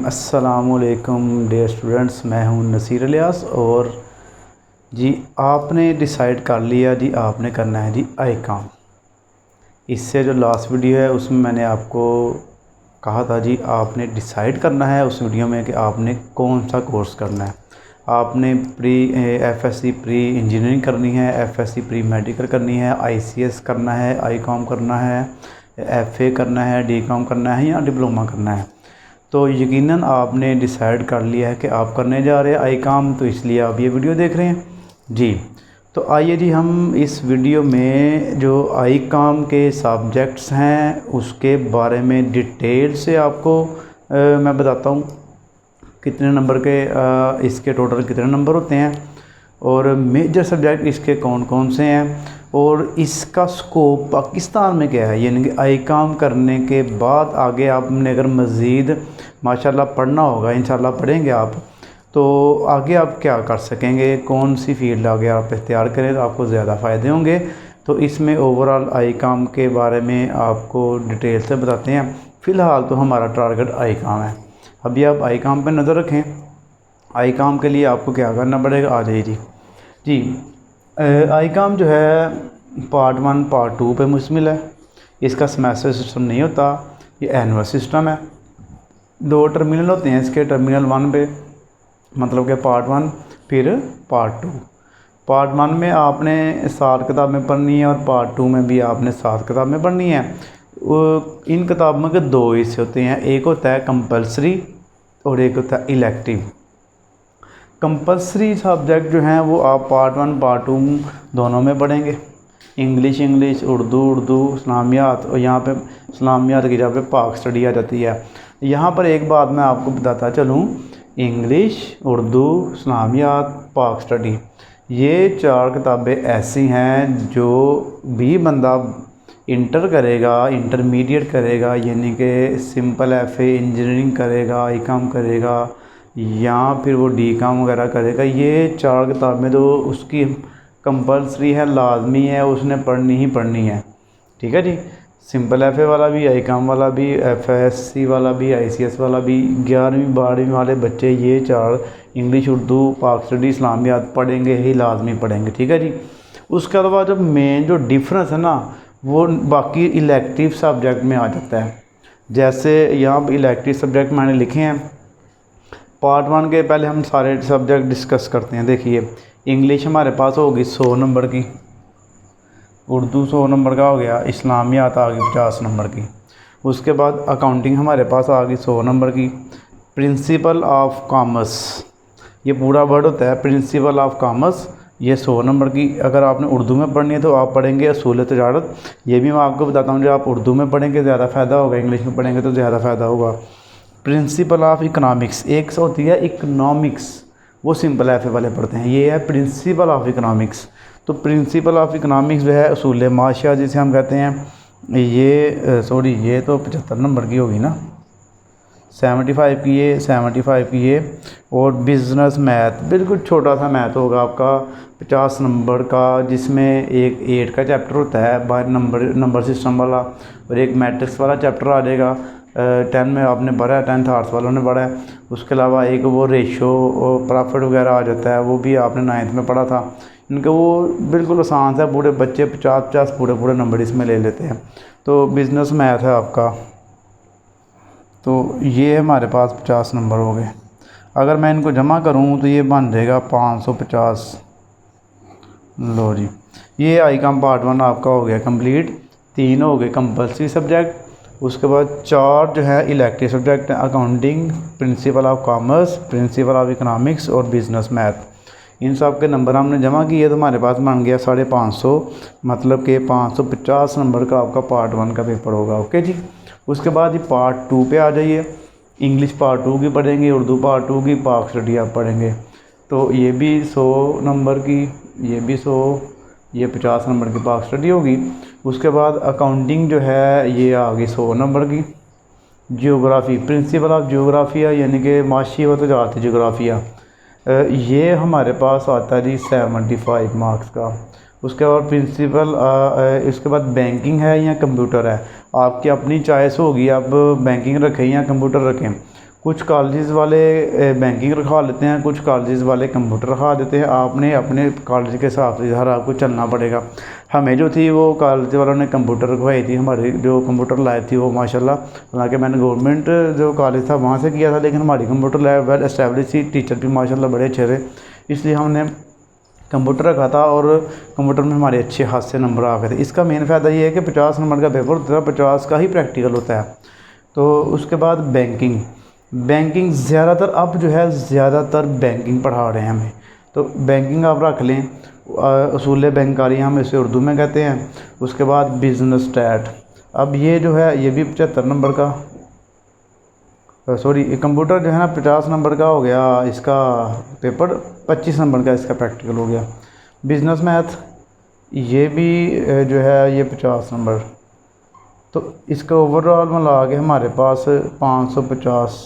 अस्सलामुअलैकुम dear students, मैं हूं नसीर इलियास। और जी आपने डिसाइड कर लिया जी, आपने करना है जी आई काम। इससे जो लास्ट वीडियो है उसमें मैंने आपको कहा था जी आपने डिसाइड करना है उस वीडियो में कि आपने कौन सा कोर्स करना है। आपने एफएससी प्री इंजीनियरिंग करनी है, एफएससी प्री मेडिकल करनी है, आईसीएस करना है, आई कॉम करना है, एफए करना है, डी कॉम करना है या डिप्लोमा करना है। तो यकीनन आपने डिसाइड कर लिया है कि आप करने जा रहे हैं आई काम, तो इसलिए आप ये वीडियो देख रहे हैं जी। तो आइए जी हम इस वीडियो में जो आई काम के सब्जेक्ट्स हैं उसके बारे में डिटेल से आपको मैं बताता हूँ कितने नंबर के इसके टोटल कितने नंबर होते हैं और मेजर सब्जेक्ट इसके कौन कौन से हैं और इसका स्कोप पाकिस्तान में क्या है। यानी कि आई काम करने के बाद आगे आपने अगर मज़ीद माशाल्लाह पढ़ना होगा, इंशाल्लाह पढ़ेंगे आप, तो आगे आप क्या कर सकेंगे, कौन सी फील्ड आगे आप इख्तियार करें तो आपको ज़्यादा फ़ायदे होंगे। तो इसमें ओवरऑल आई काम के बारे में आपको डिटेल से बताते हैं। फ़िलहाल तो हमारा टारगेट आई काम है। अभी आप आई काम पर नज़र रखें। आई काम के लिए आपको क्या करना पड़ेगा, आ जाइए जी। आई काम जो है पार्ट 1 पार्ट 2 पे मुश्तमिल है। इसका सेमेस्टर सिस्टम नहीं होता, ये एनुअल सिस्टम है। 2 टर्मिनल होते हैं इसके। टर्मिनल 1 पे मतलब कि पार्ट 1 फिर पार्ट 2। पार्ट 1 में आपने 7 किताबें पढ़नी है और पार्ट 2 में भी आपने 7 किताबें पढ़नी है। इन किताबों के 2 हिस्से होते हैं, एक होता है कंपलसरी और एक होता है इलेक्टिव। कंपलसरी सब्जेक्ट जो हैं वो आप पार्ट 1 पार्ट 2 दोनों में पढ़ेंगे। इंग्लिश, उर्दू, इस्लामियात। और यहाँ पे इस्लामियात की जगह पे पाक स्टडी आ जाती है। यहाँ पर एक बात मैं आपको बताता चलूँ, इंग्लिश, उर्दू, इस्लामियात, पाक स्टडी, ये 4 किताबें ऐसी हैं जो भी बंदा इंटर करेगा, इंटरमीडिएट करेगा, यानी कि सिंपल एफए इंजीनियरिंग करेगा, आई काम करेगा या फिर वो डी काम वगैरह करेगा, ये 4 किताबें तो उसकी कंपलसरी है, लाजमी है, उसने पढ़नी ही पढ़नी है। ठीक है जी। सिंपल एफए वाला भी, आई काम वाला भी, एफएससी वाला भी, आईसीएस वाला भी, 11वीं 12वीं वाले बच्चे ये 4 इंग्लिश, उर्दू, पाक स्टडी, इस्लामियात पढ़ेंगे ही, लाजमी पढ़ेंगे। ठीक है जी। उसके अलावा जब मेन जो डिफरेंस है ना वो बाकी इलेक्टिव सब्जेक्ट में आ जाता है। जैसे यहाँ पर इलेक्टिव सब्जेक्ट मैंने लिखे हैं। पार्ट 1 के पहले हम सारे सब्जेक्ट डिस्कस करते हैं। देखिए इंग्लिश हमारे पास होगी 100 नंबर की, उर्दू 100 नंबर का हो गया, इस्लामियात आ गई 50 नंबर की। उसके बाद अकाउंटिंग हमारे पास आ गई 100 नंबर की। प्रिंसिपल ऑफ कॉमर्स, ये पूरा वर्ड होता है प्रिंसिपल ऑफ कॉमर्स, ये 100 नंबर की। अगर आपने उर्दू में पढ़नी है तो आप पढ़ेंगे असूल तिजारत। ये भी मैं आपको बताता हूँ, जो आप उर्दू में पढ़ेंगे ज़्यादा फ़ायदा होगा, इंग्लिश में पढ़ेंगे तो ज़्यादा फ़ायदा होगा। प्रिंसिपल ऑफ इकनॉमिक्स, एक से होती है इकनॉमिक्स, वो सिंपल एफ वाले पढ़ते हैं। ये है प्रिंसिपल ऑफ इकनॉमिक्स। तो प्रिंसिपल ऑफ इकनॉमिक्स जो है असूल माशिया जिसे हम कहते हैं, ये सॉरी ये तो 75 नंबर की होगी ना, 75 की ये, 75 की ये। और बिज़नेस मैथ बिल्कुल छोटा सा मैथ होगा आपका 50 नंबर का, जिसमें एक 8 का चैप्टर होता है बाय नंबर सिस्टम वाला, और एक मैट्रिक्स वाला चैप्टर आ जाएगा। 10 में आपने पढ़ा है, 10th आर्ट्स वालों ने पढ़ा है। उसके अलावा एक वो रेशो और प्रॉफिट वगैरह आ जाता है, वो भी आपने 9th में पढ़ा था। इनके वो बिल्कुल आसान सा, पूरे बच्चे 50-50 पूरे नंबर इसमें ले लेते हैं। तो बिज़नेस मैथ है आपका, तो ये हमारे पास 50 नंबर हो गए। अगर मैं इनको जमा करूँ तो ये बन जाएगा 550। लो जी, ये आई काम पार्ट 1 आपका हो गया कंप्लीट। 3 हो गए कंपल्सरी सब्जेक्ट। उसके बाद 4 जो है इलेक्टिव सब्जेक्ट हैं, accounting, principle of commerce, principle of economics और बिज़नेस मैथ। इन सब के नंबर हमने जमा किए तो हमारे पास बन गया 550, मतलब कि 550 नंबर का आपका पार्ट 1 का पेपर होगा। ओके जी। उसके बाद ये पार्ट 2 पे आ जाइए। इंग्लिश पार्ट 2 की पढ़ेंगे, उर्दू पार्ट 2 की, पाक स्टडी आप पढ़ेंगे। तो ये भी 100 नंबर की, ये भी 100, ये 50 नंबर की पाक स्टडी होगी। उसके बाद अकाउंटिंग जो है ये आ गई 100 नंबर की। जियोग्राफ़ी, प्रिंसिपल ऑफ जियोग्राफिया, यानी कि माशी व तजारती जियोग्राफिया, ये हमारे पास आता है जी 75 मार्क्स का। उसके बाद प्रिंसिपल, इसके बाद बैंकिंग है या कंप्यूटर है, आपकी अपनी चॉइस होगी, आप बैंकिंग रखें या कंप्यूटर रखें। कुछ कॉलेजेस वाले बैंकिंग रखवा लेते हैं, कुछ कॉलेजेस वाले कंप्यूटर रखवा देते हैं। आपने अपने कॉलेज के हिसाब से हर आपको चलना पड़ेगा। हमें जो थी वो कॉलेज वालों ने कंप्यूटर रखवाई थी, हमारी जो कंप्यूटर लैब थी वो माशाल्लाह, हालांकि मैंने गवर्नमेंट जो कॉलेज था वहाँ से किया था, लेकिन हमारी कंप्यूटर लैब वेल एस्टेब्लिश थी, टीचर भी माशाल्लाह बड़े अच्छे थे, इसलिए हमने कंप्यूटर रखा था और कंप्यूटर में हमारे अच्छे खासे नंबर आ गए थे। इसका मेन फ़ायदा ये है कि 50 नंबर का पेपर होता है, 50 का ही प्रैक्टिकल होता है। तो उसके बाद बैंकिंग ज़्यादातर अब जो है ज़्यादातर बैंकिंग पढ़ा रहे हैं हमें, तो बैंकिंग आप रख लें। उसूल बैंकारी हम इसे उर्दू में कहते हैं। उसके बाद बिज़नेस स्टैट, अब ये जो है ये भी 75 नंबर का, सॉरी कंप्यूटर जो है ना 50 नंबर का हो गया, इसका पेपर 25 नंबर का इसका प्रैक्टिकल हो गया। बिज़नेस मैथ ये भी जो है ये 50 नंबर, तो इसका ओवरऑल मिला के हमारे पास 550,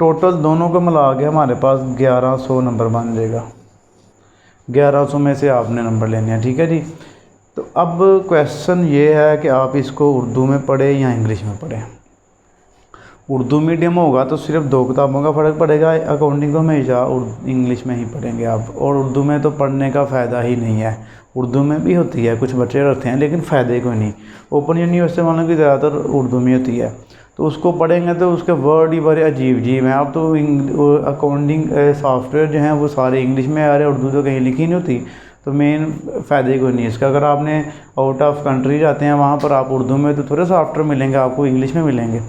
टोटल दोनों को मिला के हमारे पास 1100 नंबर बन जाएगा। 1100 में से आपने नंबर लेने हैं, ठीक है जी। तो अब क्वेश्चन ये है कि आप इसको उर्दू में पढ़ें या इंग्लिश में पढ़ें। उर्दू मीडियम होगा तो सिर्फ 2 किताबों का फ़र्क पड़ेगा, अकाउंटिंग तो हमेशा इंग्लिश में ही पढ़ेंगे आप, और उर्दू में तो पढ़ने का फ़ायदा ही नहीं है। उर्दू में भी होती है, कुछ बच्चे रखते हैं, लेकिन फ़ायदे कोई नहीं। ओपन यूनिवर्सिटी वालों की ज़्यादातर उर्दू में होती है, तो उसको पढ़ेंगे तो उसके वर्ड ही बड़े अजीब अजीब हैं। अब तो अकाउंटिंग सॉफ्टवेयर जो हैं वो सारे इंग्लिश में आ रहे हैं, उर्दू तो कहीं लिखी नहीं होती, तो मेन फ़ायदे कोई नहीं है इसका। अगर आपने आउट ऑफ कंट्री जाते हैं वहाँ पर आप उर्दू में तो थोड़े सॉफ्टवेयर मिलेंगे, आपको इंग्लिश में मिलेंगे।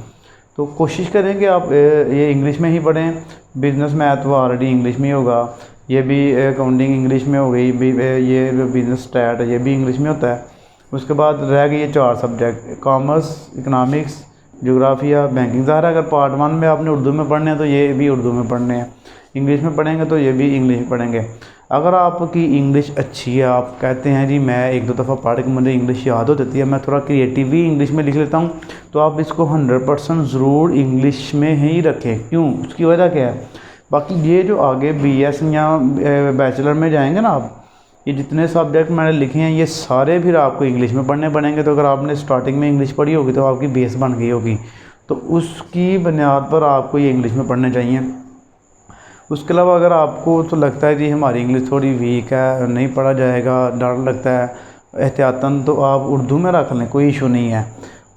तो कोशिश करें कि आप ये इंग्लिश में ही पढ़ें। बिज़नेस मैथ वो ऑलरेडी इंग्लिश में ही होगा, ये भी अकाउंटिंग इंग्लिश में हो गई, ये जो बिज़नेस स्टैट है ये भी इंग्लिश में होता है। उसके बाद रह गए ये 4 सब्जेक्ट, कॉमर्स, इकनॉमिक्स, ज्योग्राफिया, बैंकिंग। ज़ाहिर है अगर पार्ट 1 में आपने उर्दू में पढ़ने हैं तो ये भी उर्दू में पढ़ने हैं, इंग्लिश में पढ़ेंगे तो ये भी इंग्लिश में पढ़ेंगे। अगर आपकी इंग्लिश अच्छी है, आप कहते हैं जी मैं 1-2 दफ़ा पढ़ के मुझे इंग्लिश याद हो जाती है, मैं थोड़ा क्रिएटिव ही इंग्लिश में लिख लेता हूँ, तो आप इसको 100% ज़रूर इंग्लिश में ही रखें। क्यों, उसकी वजह क्या है? बाकी ये जो आगे BS या बैचलर में जाएंगे ना आप, ये जितने सब्जेक्ट मैंने लिखे हैं ये सारे फिर आपको इंग्लिश में पढ़ने पड़ेंगे। तो अगर आपने स्टार्टिंग में इंग्लिश पढ़ी होगी तो आपकी बेस बन गई होगी, तो उसकी बुनियाद पर आपको ये इंग्लिश में पढ़ने चाहिए। उसके अलावा अगर आपको तो लगता है कि हमारी इंग्लिश थोड़ी वीक है, नहीं पढ़ा जाएगा, डर लगता है एहतियातन, तो आप उर्दू में रख लें, कोई इशू नहीं है।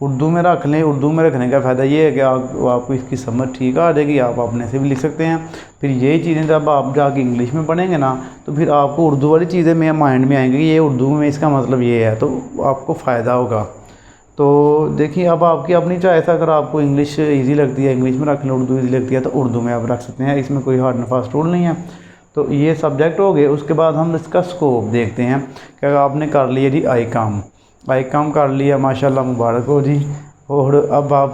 उर्दू में रख लें। उर्दू में रखने का फ़ायदा ये है कि आपको इसकी समझ ठीक आ जाएगी, आप अपने से भी लिख सकते हैं। फिर यही चीज़ें जब आप जाके इंग्लिश में पढ़ेंगे ना, तो फिर आपको उर्दू वाली चीज़ें में माइंड में आएंगी कि ये उर्दू में इसका मतलब ये है, तो आपको फ़ायदा होगा। तो देखिए अब आपकी अपनी चॉइस है, अगर आपको इंग्लिश ईजी लगती है इंग्लिश में रख लें, उर्दू ईजी लगती है तो उर्दू में आप रख सकते हैं, इसमें कोई हार्ड एंड फास्ट रूल नहीं है। तो ये सब्जेक्ट हो गए। उसके बाद हम इसका स्कोप देखते हैं कि अगर आपने कर लिया जी आई काम कर लिया, माशाल्लाह मुबारक हो जी। और अब आप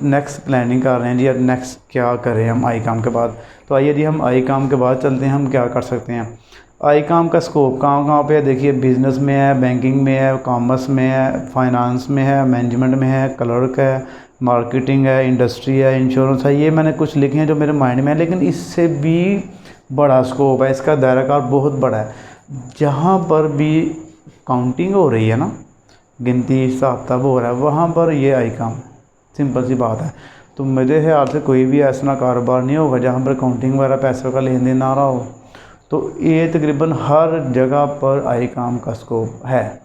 नेक्स्ट प्लानिंग कर रहे हैं जी, अब नेक्स्ट क्या करें हम आई काम के बाद। तो आइए जी हम आई काम के बाद चलते हैं, हम क्या कर सकते हैं। आई काम का स्कोप कहाँ पे है? देखिए बिज़नेस में है, बैंकिंग में है, कॉमर्स में है, फाइनेंस में है, मैनेजमेंट में है, क्लर्क है, मार्केटिंग है, इंडस्ट्री है, इंश्योरेंस है। ये मैंने कुछ लिखे हैं जो मेरे माइंड में है, लेकिन इससे भी बड़ा स्कोप है, इसका दायरा कार बहुत बड़ा है। जहाँ पर भी काउंटिंग हो रही है ना, गिनती हिसाब किताब हो रहा है, वहाँ पर ये आई काम, सिंपल सी बात है। तो मेरे ख्याल से कोई भी ऐसा कारोबार नहीं होगा जहाँ पर काउंटिंग वगैरह पैसों का लेन देन आ रहा हो। तो ये तकरीबन हर जगह पर आई काम का स्कोप है।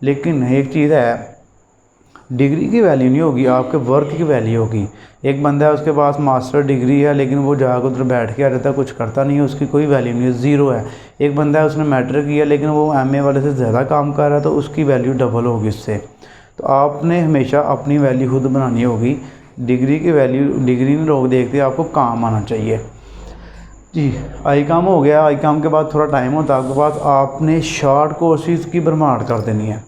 लेकिन एक चीज़ है, डिग्री की वैल्यू नहीं होगी, आपके वर्क की वैल्यू होगी। एक बंदा है उसके पास मास्टर डिग्री है, लेकिन वो जाकर उधर बैठ के आ जाता है, कुछ करता नहीं है, उसकी कोई वैल्यू नहीं है, ज़ीरो है। एक बंदा है उसने मैट्रिक किया लेकिन वो MA वाले से ज़्यादा काम कर रहा है, तो उसकी वैल्यू डबल होगी उससे। तो आपने हमेशा अपनी वैल्यू खुद बनानी होगी। डिग्री की वैल्यू डिग्री नहीं लोग देखते, आपको काम आना चाहिए जी। आई काम हो गया। आई काम के बाद थोड़ा टाइम होता है आपके पास, आपने शॉर्ट कोर्सेज़ की भरमार कर देनी है।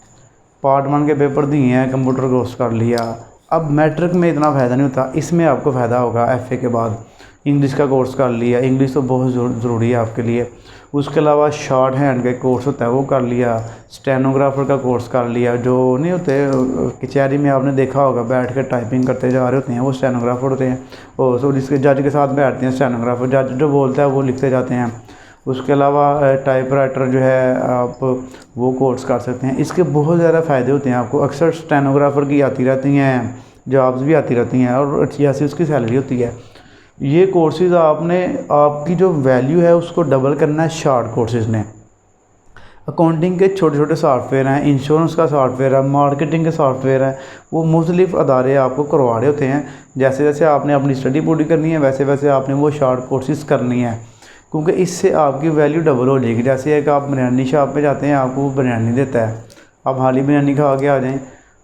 पार्ट 1 के पेपर दिए हैं, कंप्यूटर कोर्स कर लिया। अब मैट्रिक में इतना फ़ायदा नहीं होता, इसमें आपको फ़ायदा होगा। FA के बाद इंग्लिश का कोर्स कर लिया, इंग्लिश तो बहुत ज़रूरी है आपके लिए। उसके अलावा शॉर्ट हैंड का कोर्स होता है वो कर लिया, स्टेनोग्राफर का कोर्स कर लिया। जो नहीं होते कचहरी में आपने देखा होगा बैठ के टाइपिंग करते जा रहे होते हैं, वो स्टेनोग्राफर होते हैं। और तो जिसके जज के साथ बैठते हैं स्टेनोग्राफर, जज जो बोलता है वो लिखते जाते हैं। उसके अलावा टाइपराइटर जो है आप वो कोर्स कर सकते हैं। इसके बहुत ज़्यादा फ़ायदे होते हैं आपको। अक्सर स्टेनोग्राफर की आती रहती हैं जॉब्स भी आती रहती हैं और अच्छी खासी उसकी सैलरी होती है। ये कोर्सेज़ आपने आपकी जो वैल्यू है उसको डबल करना है शॉर्ट कोर्सेज़ ने। अकाउंटिंग के छोटे छोटे सॉफ्टवेयर हैं, इंश्योरेंस का सॉफ्टवेयर है, मार्केटिंग के सॉफ्टवेयर है, वो मुख्तलिफ अदारे आपको करवा रहे होते हैं। जैसे जैसे आपने अपनी स्टडी पूरी करनी है वैसे वैसे आपने वो शॉर्ट कोर्सेज़ करनी है, क्योंकि इससे आपकी वैल्यू डबल हो जाएगी। जैसे एक आप बिरयानी शॉप पे जाते हैं, आपको बिरयानी देता है, आप हाली बिरयानी खा के आ जाएँ।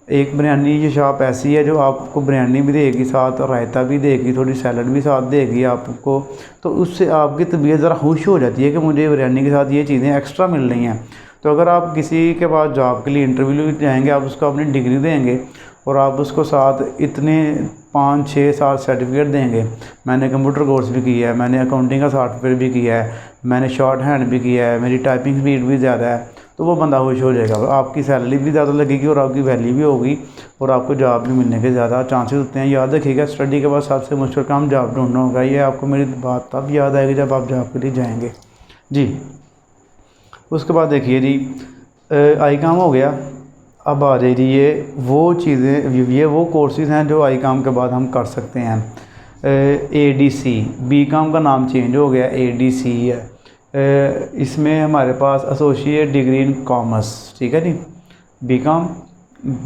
एक बिरयानी की शॉप ऐसी है जो आपको बिरयानी भी देगी, साथ रायता भी देगी, थोड़ी सैलड भी साथ देगी आपको, तो उससे आपकी तबीयत ज़रा खुश हो जाती है कि मुझे बिरयानी के साथ ये चीज़ें एक्स्ट्रा मिल रही हैं। तो अगर आप किसी के पास जॉब के लिए इंटरव्यू जाएंगे, आप उसको अपनी डिग्री देंगे और आप उसको साथ इतने 5-6-7 सर्टिफिकेट देंगे, मैंने कंप्यूटर कोर्स भी किया है, मैंने अकाउंटिंग का सॉफ्टवेयर भी किया है, मैंने शॉर्ट हैंड भी किया है, मेरी टाइपिंग स्पीड भी ज़्यादा है, तो वो बंदा खुश हो जाएगा। आपकी सैलरी भी ज़्यादा लगेगी और आपकी वैल्यू भी होगी और आपको जॉब भी मिलने के ज़्यादा चांसेस होते हैं। याद रखिएगा, स्टडी के बाद सबसे मुश्किल काम जॉब ढूंढना होगा। ये आपको मेरी बात तब याद आएगी जब आप जॉब के लिए जाएंगे जी। उसके बाद देखिए जी, आई काम हो गया। अब आ जाइए ये वो चीज़ें, ये वो कोर्सेज़ हैं जो आई काम के बाद हम कर सकते हैं। ADC, बी काम का नाम चेंज हो गया, ADC है। इसमें हमारे पास एसोसिएट डिग्री इन कॉमर्स, ठीक है जी। बी काम,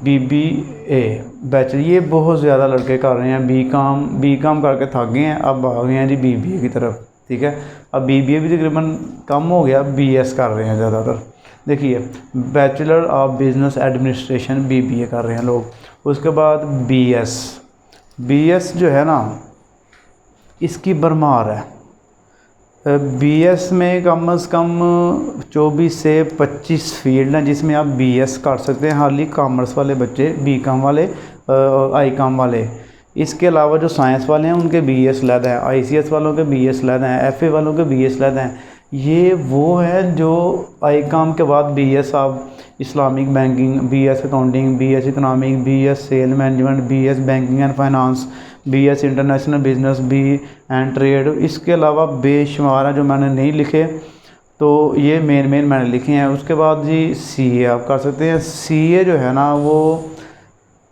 BBA, बैचलर, ये बहुत ज़्यादा लड़के कर रहे हैं। बी काम करके थक गए हैं, अब आ गए हैं जी BBA की तरफ, ठीक है। अब BBA भी तकरीबन कम हो गया, BS कर रहे हैं ज़्यादातर। देखिए, bachelor of business administration BBA कर रहे हैं लोग। उसके बाद BS जो है ना, इसकी भरमार है। BS में कम से कम 24 से 25 फील्ड हैं जिसमें आप BS कर सकते हैं। हाली कॉमर्स वाले बच्चे, बी काम वाले, आई काम वाले। इसके अलावा जो साइंस वाले हैं उनके BS अलग हैं, ICS वालों के BS अलग हैं, FA वालों के BS अलग हैं। ये वो है जो आई काम के बाद BS आप Islamic banking, BS accounting, BS economic, BS sale management, BS banking and finance, BS international business, B and trade. इसके अलावा बेशुमार हैं जो मैंने नहीं लिखे, तो ये मेन मैंने लिखे हैं। उसके बाद जी CA आप कर सकते हैं। CA जो है ना वो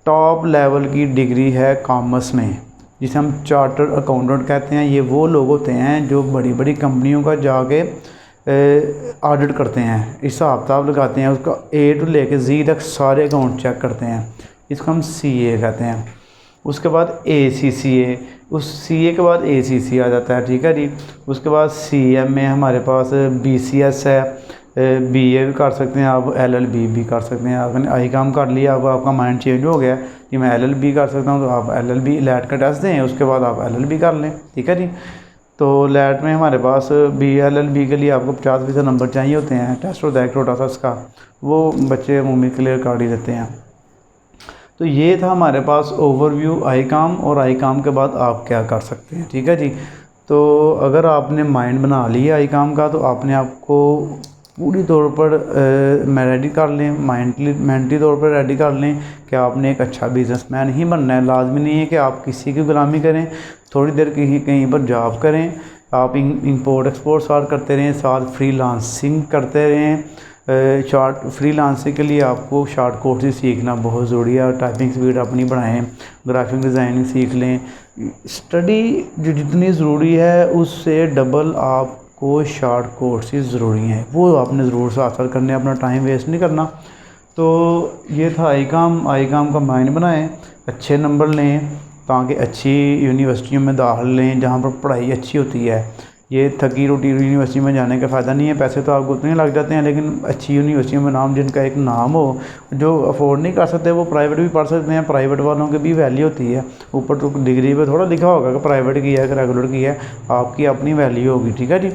टॉप लेवल की डिग्री है कॉमर्स में, जिसे हम चार्टर्ड अकाउंटेंट कहते हैं। ये वो लोग होते हैं जो बड़ी बड़ी कंपनियों का जाके ऑडिट करते हैं, हिसाब किताब लगाते हैं, उसका A to लेके Z तक सारे अकाउंट चेक करते हैं। इसको हम CA कहते हैं। उसके बाद ACCA, उस CA के बाद ACC आ जाता है, ठीक है जी। उसके बाद CM में हमारे पास BCS है, BA भी कर सकते हैं आप, LLB भी कर सकते हैं। आपने आई काम कर लिया, अब आपका माइंड चेंज हो गया कि मैं LLB कर सकता हूँ, तो आप LLB लैट का टेस्ट दें, उसके बाद आप LLB कर लें, ठीक है जी। तो लैट में हमारे पास LLB के लिए आपको 50% नंबर चाहिए होते हैं। टेस्ट होता है एक छोटा सा उसका, वो बच्चे मुँह क्लियर कर ही देते हैं। तो ये था हमारे पास ओवरव्यू आई काम, और आई काम के बाद आप क्या कर सकते हैं, ठीक है जी। तो अगर आपने माइंड बना लिया आई काम का, तो आपने आपको पूरी तौर पर रेडी कर लें, मेंटली तौर पर रेडी कर लें कि आपने एक अच्छा बिजनेसमैन ही बनना है। लाजमी नहीं है कि आप किसी की गुलामी करें, थोड़ी देर कहीं पर जॉब करें, आप इंपोर्ट एक्सपोर्ट साथ करते रहें, साथ फ्रीलांसिंग करते रहें। फ्रीलांसिंग के लिए आपको शॉर्ट कोर्सेज सीखना बहुत ज़रूरी है। टाइपिंग स्पीड अपनी बढ़ाएं, ग्राफिक डिज़ाइनिंग सीख लें। स्टडी जो जितनी ज़रूरी है उससे डबल आपको शॉर्ट कोर्सेज ज़रूरी हैं, वो आपने ज़रूर से हासिल करने, अपना टाइम वेस्ट नहीं करना। तो ये था आई काम का माइंड बनाएं, अच्छे नंबर लें ताकि अच्छी यूनिवर्सिटियों में दाखिल लें जहाँ पर पढ़ाई अच्छी होती है। ये थकी रोटी यूनिवर्सिटी में जाने का फ़ायदा नहीं है, पैसे तो आपको उतने लग जाते हैं, लेकिन अच्छी यूनिवर्सिटियों में नाम, जिनका एक नाम हो, जो अफोर्ड नहीं कर सकते वो प्राइवेट भी पढ़ सकते हैं। प्राइवेट वालों की भी वैल्यू होती है, ऊपर तो डिग्री पे थोड़ा लिखा होगा कि प्राइवेट की है कि रेगुलर की है, आपकी अपनी वैल्यू होगी, ठीक है जी।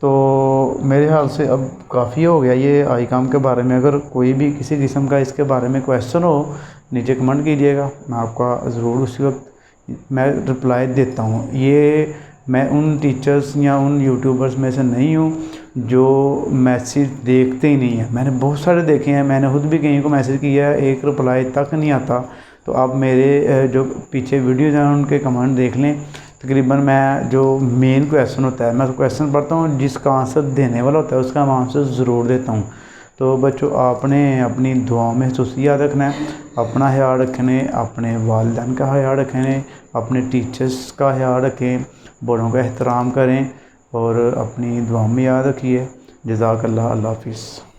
तो मेरे ख्याल से अब काफ़ी हो गया ये आई काम के बारे में। अगर कोई भी किसी किस्म का इसके बारे में क्वेश्चन हो, नीचे कमेंट कीजिएगा, मैं आपका ज़रूर उसी वक्त मैं रिप्लाई देता हूँ। ये मैं उन टीचर्स या उन यूट्यूबर्स में से नहीं हूँ जो मैसेज देखते ही नहीं है। मैंने बहुत सारे देखे हैं, मैंने खुद भी कहीं को मैसेज किया है, एक रिप्लाई तक नहीं आता। तो आप मेरे जो पीछे वीडियोज़ हैं उनके कमेंट देख लें। तकरीबन मैं जो मेन क्वेश्चन होता है, मैं क्वेश्चन पढ़ता हूँ, जिसका आंसर देने वाला होता है उसका मैं आंसर ज़रूर देता हूँ। तो बच्चों आपने अपनी दुआओं में खसूसियात रखना है, अपना ख्याल रखने, अपने वालिदैन का ख्याल रखें, अपने टीचर्स का ख्याल रखें, बड़ों का एहतराम करें और अपनी दुआ में याद रखिए। जज़ाकल्लाह, अल्लाह हाफ़िज़।